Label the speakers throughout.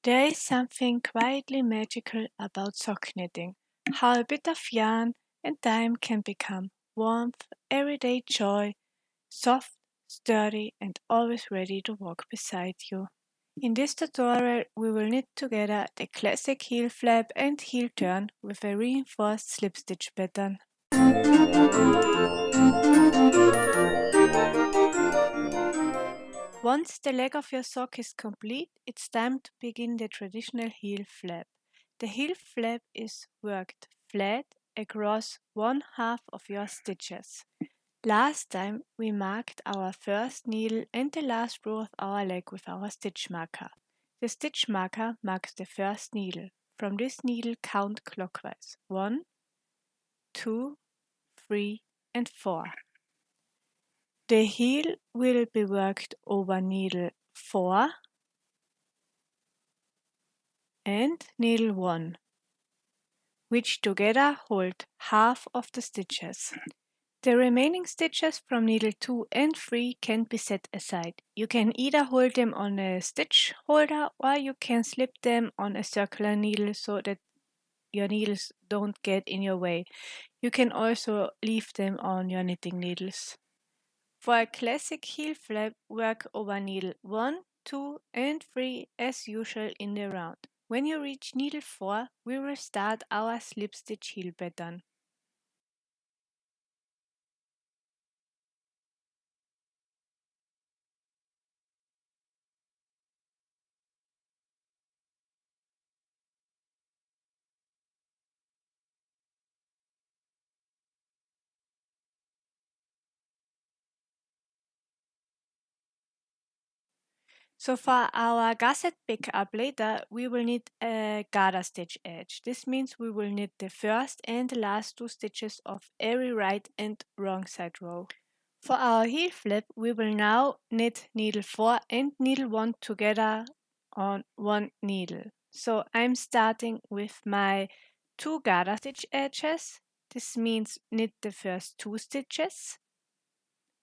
Speaker 1: There is something quietly magical about sock knitting, how a bit of yarn and time can become warmth, everyday joy, soft, sturdy, and always ready to walk beside you. In this tutorial, we will knit together the classic heel flap and heel turn with a reinforced slip stitch pattern. Once the leg of your sock is complete, it's time to begin the traditional heel flap. The heel flap is worked flat across one half of your stitches. Last time we marked our first needle and the last row of our leg with our stitch marker. The stitch marker marks the first needle. From this needle count clockwise 1, 2, 3 and 4. The heel will be worked over needle 4 and needle 1, which together hold half of the stitches. The remaining stitches from needle 2 and 3 can be set aside. You can either hold them on a stitch holder or you can slip them on a circular needle so that your needles don't get in your way. You can also leave them on your knitting needles. For a classic heel flap, work over needle 1, 2 and 3 as usual in the round. When you reach needle 4, we will start our slip stitch heel pattern. So for our gusset pickup later, we will knit a garter stitch edge. This means we will knit the first and the last 2 stitches of every right and wrong side row. For our heel flap, we will now knit needle 4 and needle 1 together on one needle. So I'm starting with my 2 garter stitch edges. This means knit the first 2 stitches.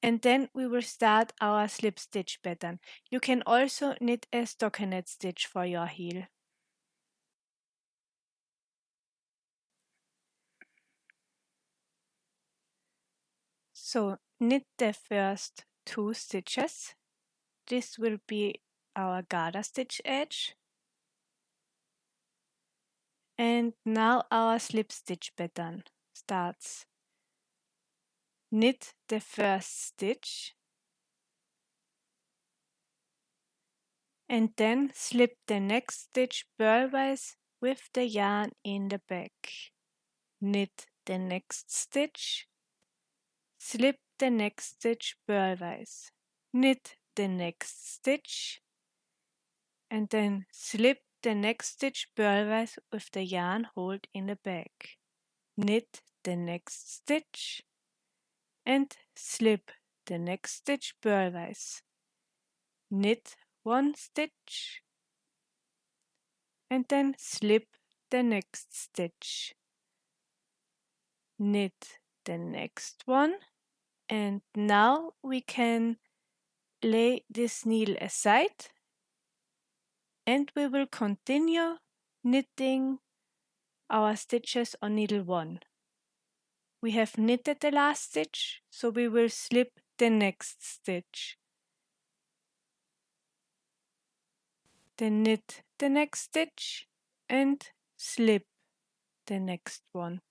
Speaker 1: And then we will start our slip stitch pattern. You can also knit a stockinette stitch for your heel. So knit the first 2 stitches. This will be our garter stitch edge. And now our slip stitch pattern starts. Knit the first stitch and then slip the next stitch purlwise with the yarn in the back. Knit the next stitch, slip the next stitch purlwise, knit the next stitch and then slip the next stitch purlwise with the yarn hold in the back. Knit the next stitch and slip the next stitch purlwise. Knit one stitch and then slip the next stitch. Knit the next one and now we can lay this needle aside and we will continue knitting our stitches on needle 1. We have knitted the last stitch, so we will slip the next stitch. Then knit the next stitch and slip the next one.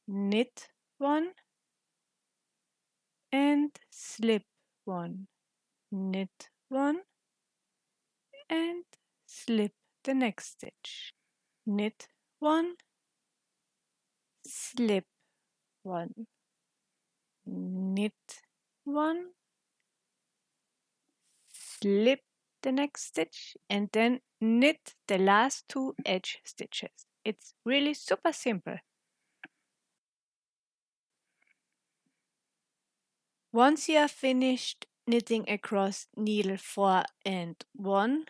Speaker 1: Knit one and slip one. Knit one and slip the next stitch. Knit one, slip one, knit one, slip the next stitch and then knit the last 2 edge stitches. It's really super simple. Once you are finished knitting across needle 4 and 1,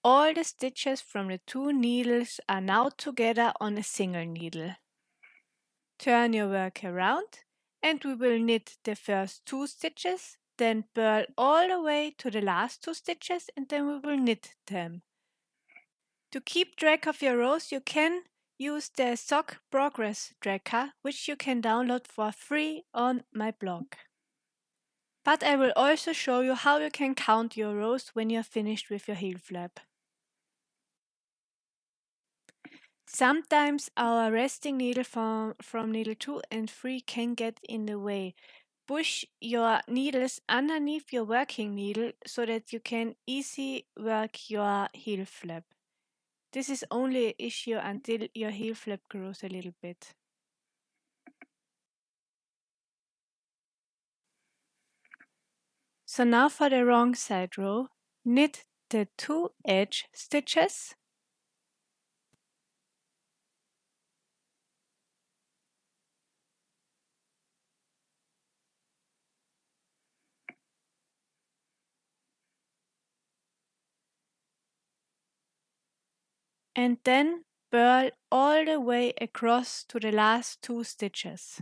Speaker 1: all the stitches from the 2 needles are now together on a single needle. Turn your work around and we will knit the first 2 stitches, then purl all the way to the last 2 stitches and then we will knit them. To keep track of your rows, you can use the sock progress tracker, which you can download for free on my blog. But I will also show you how you can count your rows when you're finished with your heel flap. Sometimes our resting needle from needle 2 and 3 can get in the way. Push your needles underneath your working needle so that you can easily work your heel flap. This is only an issue until your heel flap grows a little bit. So now for the wrong side row, knit the 2 edge stitches and then purl all the way across to the last 2 stitches.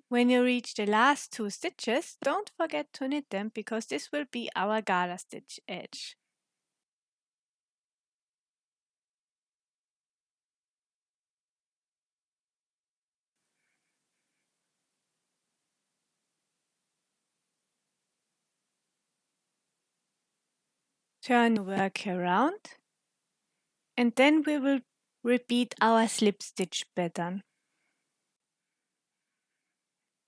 Speaker 1: When you reach the last 2 stitches, don't forget to knit them because this will be our garter stitch edge. Turn the work around and then we will repeat our slip stitch pattern.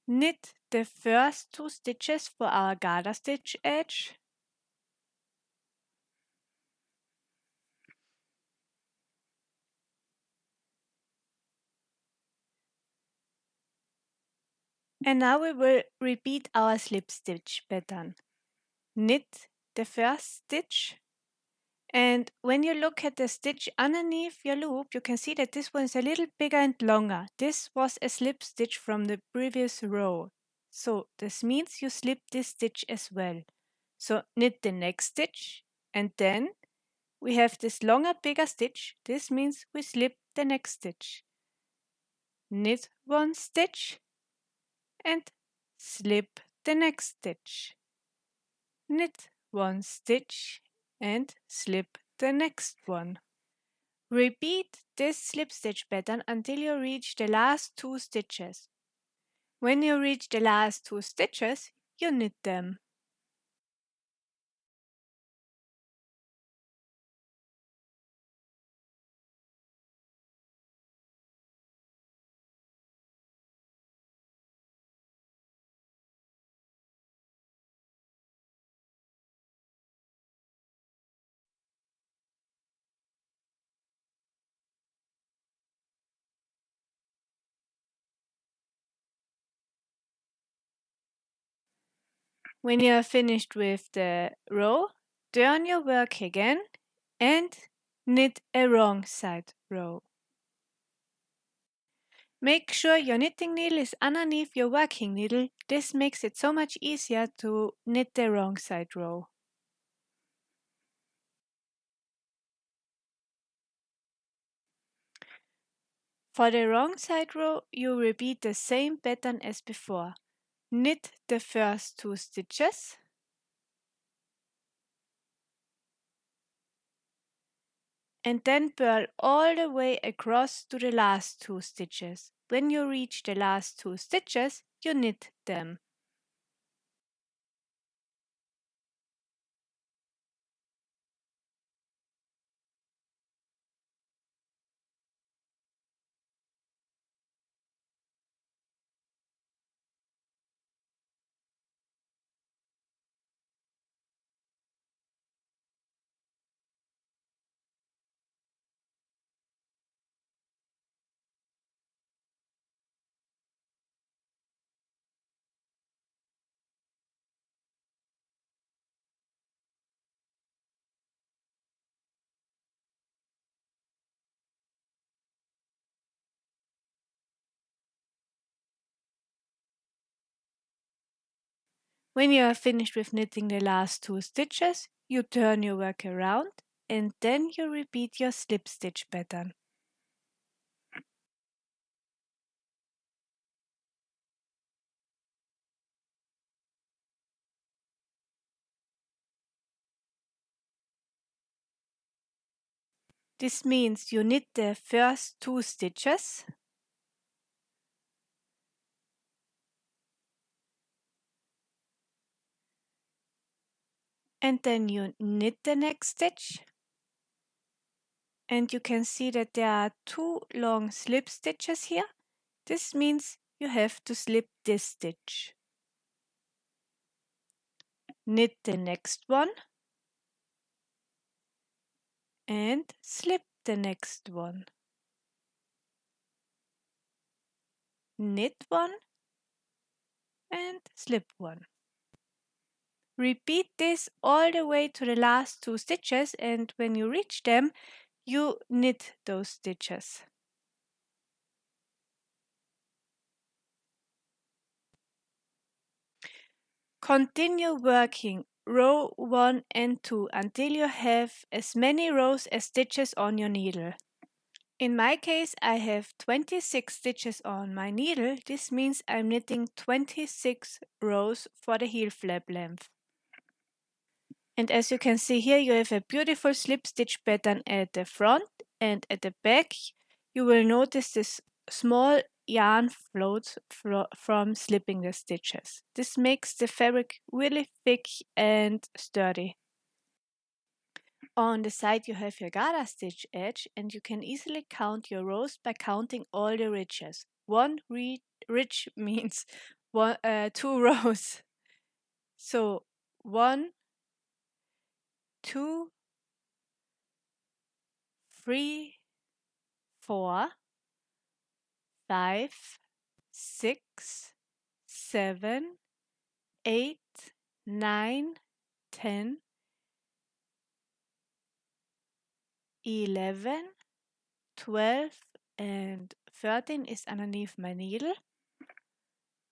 Speaker 1: Knit the first 2 stitches for our garter stitch edge. And now we will repeat our slip stitch pattern. Knit the first stitch, and when you look at the stitch underneath your loop, you can see that this one is a little bigger and longer. This was a slip stitch from the previous row. So this means you slip this stitch as well. So knit the next stitch, and then we have this longer, bigger stitch. This means we slip the next stitch. Knit one stitch and slip the next stitch. Knit one stitch and slip the next one. Repeat this slip stitch pattern until you reach the last 2 stitches. When you reach the last 2 stitches, you knit them. When you are finished with the row, turn your work again and knit a wrong side row. Make sure your knitting needle is underneath your working needle. This makes it so much easier to knit the wrong side row. For the wrong side row, you repeat the same pattern as before. Knit the first 2 stitches and then purl all the way across to the last 2 stitches. When you reach the last 2 stitches, you knit them. When you are finished with knitting the last 2 stitches, you turn your work around and then you repeat your slip stitch pattern. This means you knit the first 2 stitches and then you knit the next stitch, and you can see that there are 2 long slip stitches here. This means you have to slip this stitch. Knit the next one and slip the next one. Knit one and slip one. Repeat this all the way to the last 2 stitches, and when you reach them, you knit those stitches. Continue working row 1 and 2 until you have as many rows as stitches on your needle. In my case, I have 26 stitches on my needle. This means I'm knitting 26 rows for the heel flap length. And as you can see here, you have a beautiful slip stitch pattern at the front, and at the back you will notice this small yarn floats from slipping the stitches. This makes the fabric really thick and sturdy. On the side you have your garter stitch edge, and you can easily count your rows by counting all the ridges. One ridge means 2 rows. So 1, 2, 3, 4, 5, 6, 7, 8, 9, 10, 11, 12, and 13 is underneath my needle.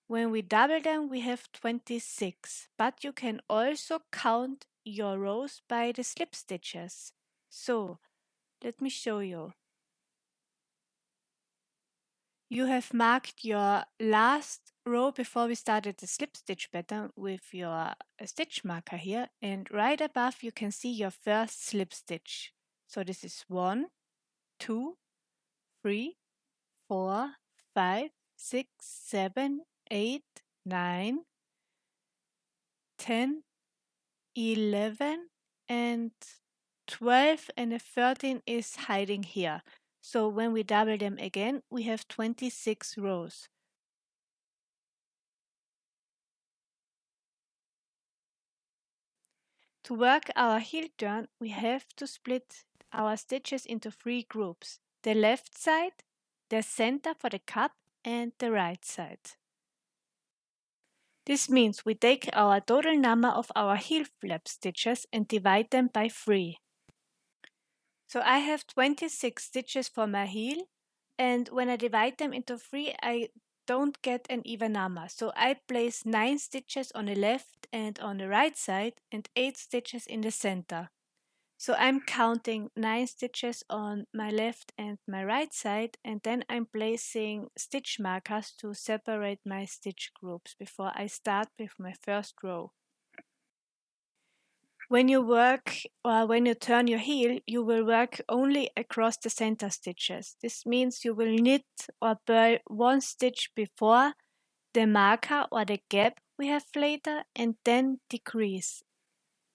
Speaker 1: When we double them, we have 26, but you can also count your rows by the slip stitches. So, let me show you. You have marked your last row before we started the slip stitch pattern with your stitch marker here, and right above you can see your first slip stitch. So this is 1, 2, 3, 4, 5, 6, 7, 8, 9, 10, 11, and 12, and the 13 is hiding here. So when we double them again, we have 26 rows. To work our heel turn, we have to split our stitches into 3 groups: the left side, the center for the cup, and the right side. This means we take our total number of our heel flap stitches and divide them by 3. So I have 26 stitches for my heel, and when I divide them into 3, I don't get an even number. So I place 9 stitches on the left and on the right side and 8 stitches in the center. So I'm counting 9 stitches on my left and my right side, and then I'm placing stitch markers to separate my stitch groups before I start with my first row. When you work or when you turn your heel, you will work only across the center stitches. This means you will knit or purl 1 stitch before the marker or the gap we have later, and then decrease.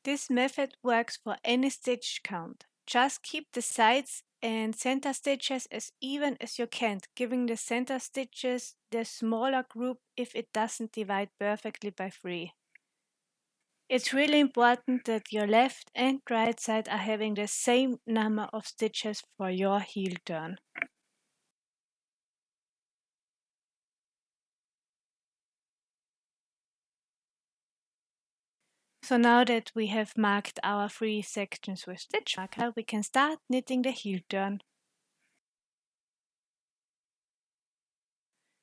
Speaker 1: This method works for any stitch count. Just keep the sides and center stitches as even as you can, giving the center stitches the smaller group if it doesn't divide perfectly by 3. It's really important that your left and right side are having the same number of stitches for your heel turn. So now that we have marked our 3 sections with stitch marker, we can start knitting the heel turn.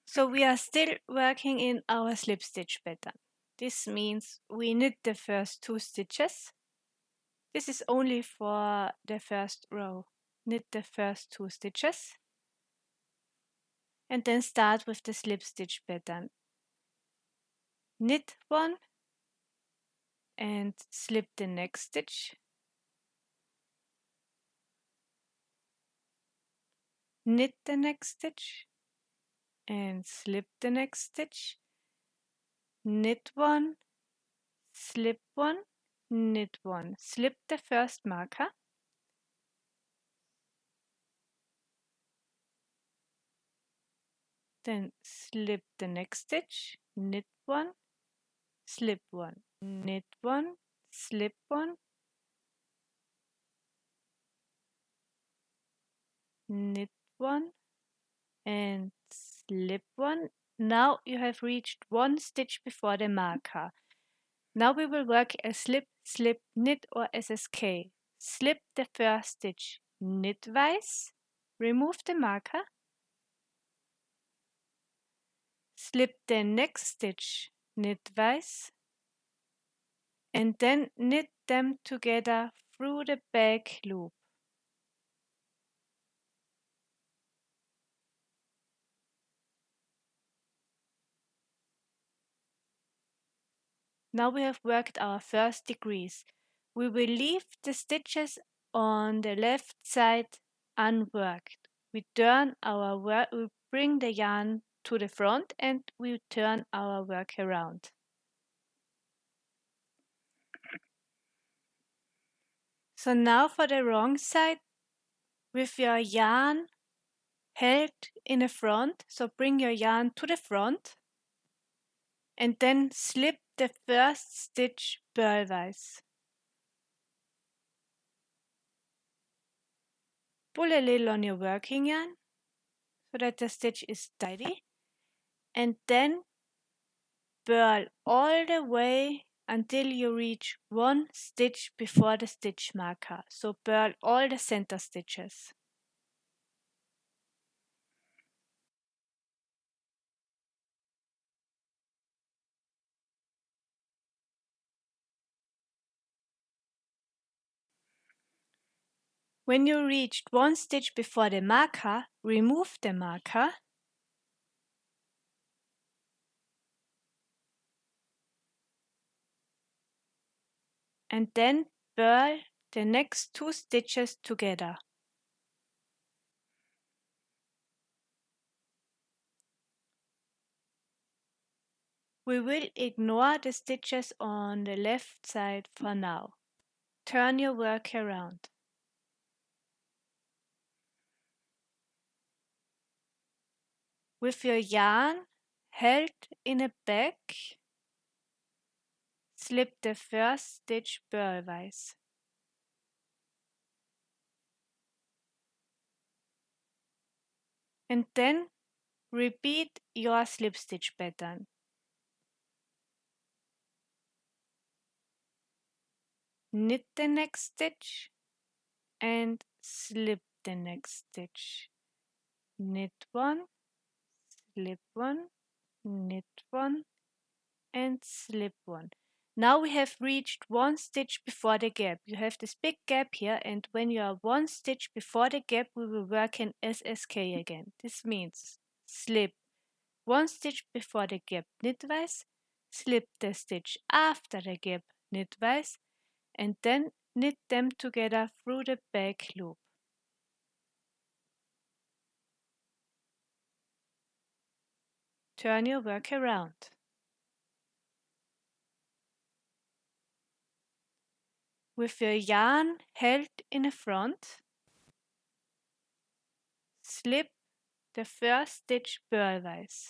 Speaker 1: So we are still working in our slip stitch pattern. This means we knit the first 2 stitches. This is only for the first row. Knit the first 2 stitches and then start with the slip stitch pattern. Knit 1 and slip the next stitch. Knit the next stitch and slip the next stitch. Knit 1, slip 1, knit 1. Slip the first marker. Then slip the next stitch, knit 1, slip 1, knit 1, slip 1, knit 1 and slip 1. Now you have reached 1 stitch before the marker. Now we will work a slip, slip, knit or SSK. Slip the first stitch knitwise, remove the marker, slip the next stitch knitwise, and then knit them together through the back loop. Now we have worked our first decrease. We will leave the stitches on the left side unworked. We bring the yarn to the front and we turn our work around. So now for the wrong side, with your yarn held in the front, so bring your yarn to the front and then slip the first stitch purlwise. Pull a little on your working yarn so that the stitch is tidy, and then purl all the way until you reach 1 stitch before the stitch marker. So purl all the center stitches. When you reached 1 stitch before the marker, remove the marker and then purl the next 2 stitches together. We will ignore the stitches on the left side for now. Turn your work around. With your yarn held in a bag, slip the first stitch purlwise. And then repeat your slip stitch pattern. Knit the next stitch and slip the next stitch. Knit 1, slip 1, knit 1 and slip 1. Now we have reached 1 stitch before the gap. You have this big gap here, and when you are 1 stitch before the gap, we will work in SSK again. This means slip 1 stitch before the gap knitwise, slip the stitch after the gap knitwise, and then knit them together through the back loop. Turn your work around. With your yarn held in the front, slip the first stitch purlwise.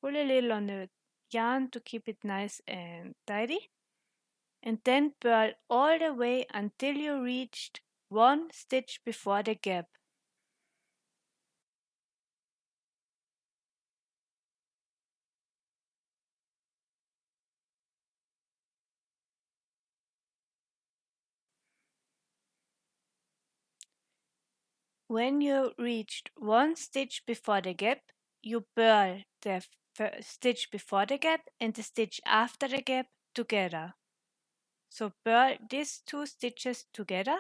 Speaker 1: Pull a little on the yarn to keep it nice and tidy, and then purl all the way until you reached 1 stitch before the gap. When you reached 1 stitch before the gap, you purl the stitch before the gap and the stitch after the gap together. So purl these two stitches together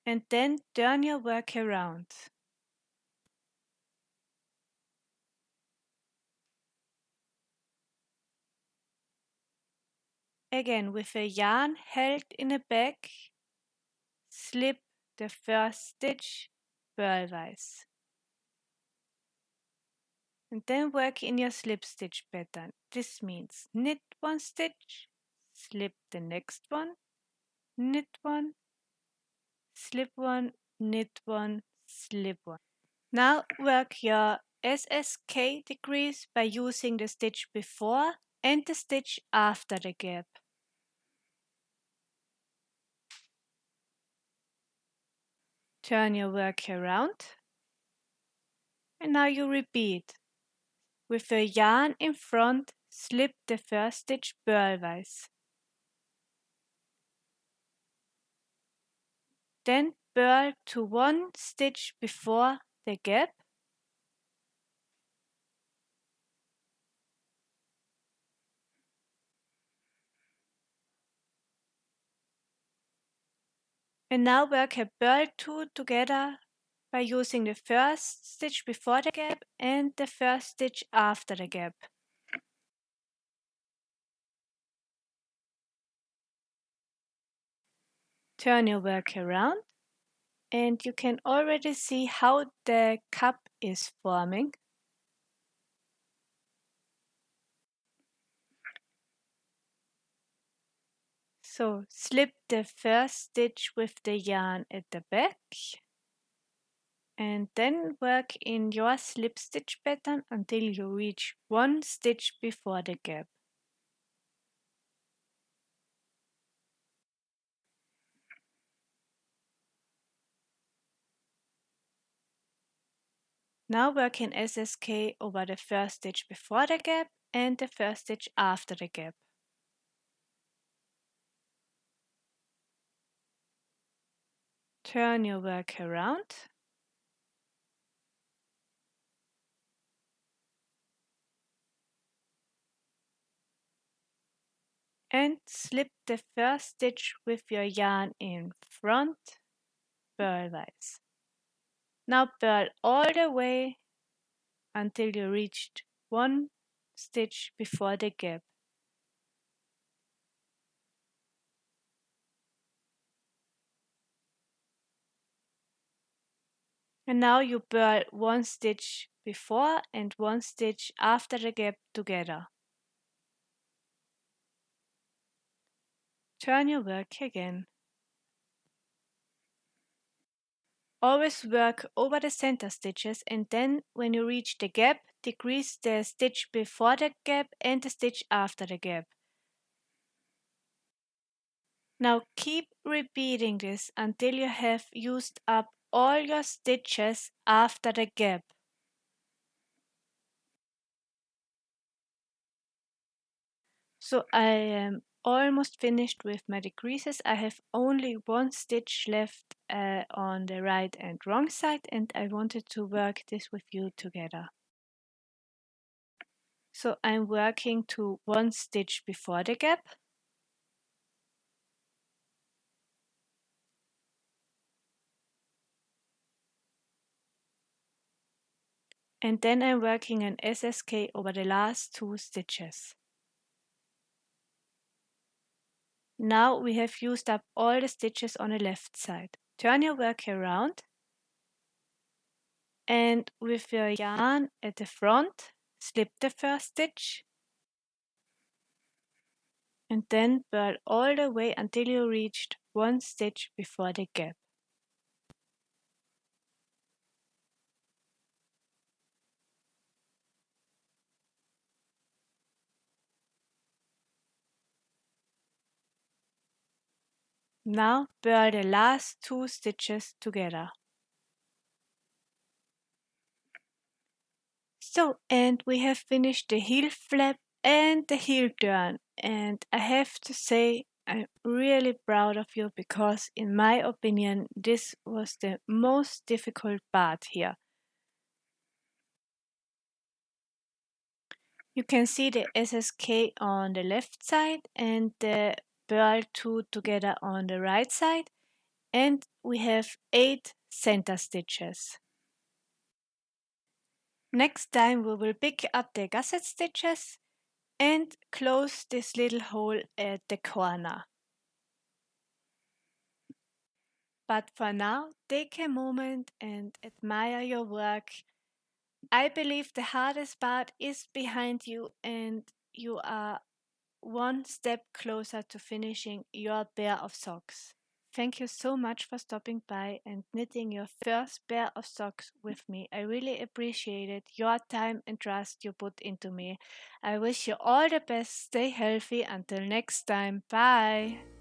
Speaker 1: and then turn your work around. Again, with a yarn held in a bag, slip the first stitch purlwise. And then work in your slip stitch pattern. This means knit one stitch, slip the next one, knit one, slip one, knit one, slip one. Now work your SSK degrees by using the stitch before and the stitch after the gap. Turn your work around and now you repeat. With a yarn in front, slip the first stitch purlwise. Then purl to one stitch before the gap and now work a purl two together by using the first stitch before the gap and the first stitch after the gap. Turn your work around and you can already see how the cup is forming. So slip the first stitch with the yarn at the back and then work in your slip stitch pattern until you reach one stitch before the gap. Now work in SSK over the first stitch before the gap and the first stitch after the gap. Turn your work around and slip the first stitch with your yarn in front purlwise. Now purl all the way until you reached one stitch before the gap. And now you purl one stitch before and one stitch after the gap together. Turn your work again. Always work over the center stitches and then when you reach the gap, decrease the stitch before the gap and the stitch after the gap. Now keep repeating this until you have used up all your stitches after the gap. So I am almost finished with my decreases. I have only one stitch left on the right and wrong side and I wanted to work this with you together. So I'm working to one stitch before the gap. And then I'm working an SSK over the last two stitches. Now we have used up all the stitches on the left side. Turn your work around and with your yarn at the front, slip the first stitch and then purl all the way until you reached one stitch before the gap. Now purl the last two stitches together. So, and we have finished the heel flap and the heel turn. And I have to say, I'm really proud of you because, in my opinion, this was the most difficult part here. You can see the SSK on the left side and the purl 2 together on the right side, and we have 8 center stitches. Next time we will pick up the gusset stitches and close this little hole at the corner. But for now, take a moment and admire your work. I believe the hardest part is behind you and you are one step closer to finishing your pair of socks. Thank you so much for stopping by and knitting your first pair of socks with me. I really appreciated your time and trust you put into me. I wish you all the best. Stay healthy. Until next time. Bye.